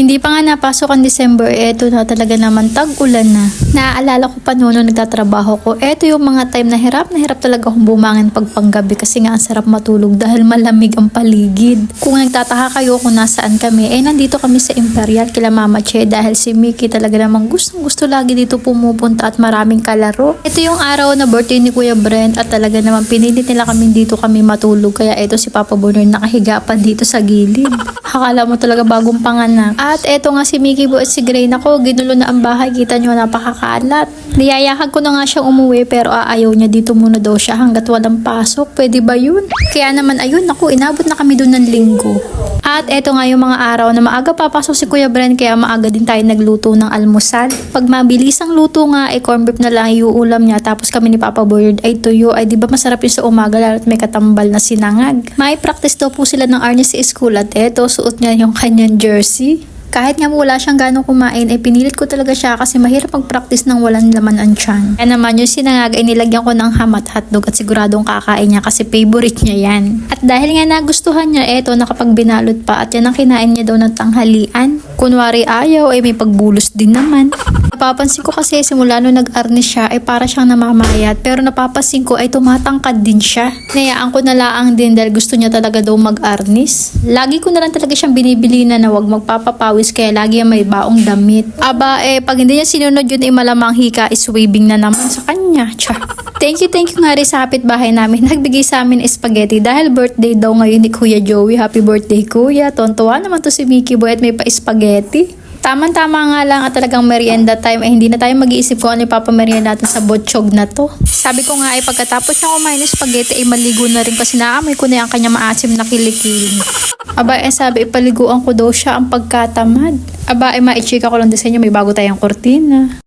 Hindi pa nga napasok ang December, eto na talaga naman tag-ulan na. Naaalala ko pa noon nagtatrabaho ko, eto yung mga time na hirap talaga akong bumangin pagpanggabi kasi nga ang sarap matulog dahil malamig ang paligid. Kung nagtataka kayo kung nasaan kami, nandito kami sa Imperial kila Mama Che dahil si Mickey talaga namang gusto lagi dito pumupunta at maraming kalaro. Ito yung araw na birthday ni Kuya Brent at talaga namang pinilit nila kami dito kami matulog kaya eto si Papa Bonner nakahiga pa dito sa gilid. Akala mo talaga bagong panganak. At eto nga si Mickey Bu at si Gray, nako ginulo na ang bahay, kita nyo napakakalat. Niyayakag ko na nga siyang umuwi pero ayaw niya, dito muna daw siya hanggat walang pasok. Pwede ba yun? Kaya naman ayun, naku, inabot na kami doon ng linggo. At eto nga yung mga araw na maaga papasok si Kuya Brent kaya maaga din tayo nagluto ng almusal. Pag mabilis ang luto nga, corn beef na lang yung ulam niya tapos kami ni Papa Boyard ay tuyo. Ay di ba masarap yung sa umaga lalo't may katambal na sinangag. May practice daw po sila ng Arnie sa school at eto suot niya yung kanyang jersey. Kahit nga wala siyang ganong kumain, pinilit ko talaga siya kasi mahirap mag-practice ng walang laman ang tiyan. Kaya naman yung sinangag nilagyan ko ng ham at hotdog at siguradong kakain niya kasi favorite niya yan. At dahil nga nagustuhan niya, eto nakapagbinalot pa at yan ang kinain niya daw ng tanghalian. Kunwari ayaw, may pagbulos din naman. Napapansin ko kasi simula nung nag-arnis siya para siyang namamayat pero napapansin ko tumatangkad din siya. Nayaan ko na laang din dahil gusto niya talaga daw mag-arnis. Lagi ko na lang talaga siyang binibili na wag magpapapawis kaya lagi may baong damit. Aba pag hindi niya sinunod yun malamang hika is waving na naman sa kanya. Tsa. Thank you nga rin sa kapitbahay namin. Nagbigay sa amin spaghetti dahil birthday daw ngayon ni Kuya Joey. Happy birthday Kuya. Tontuwa naman to si Mickey Boy at may pa-spaghetti. Tama-tama nga lang at talagang merienda time hindi na tayo mag-iisip kung ano ipapamerienda natin sa botchog na to. Sabi ko nga pagkatapos niya kumain ng spaghetti maligo na rin kasi naamoy ko na yung kanya maasim na kilikili. Aba sabi ipaliguan ko daw siya ang pagkatamad. Aba maichika ko lang din sa inyo may bago tayong kortina.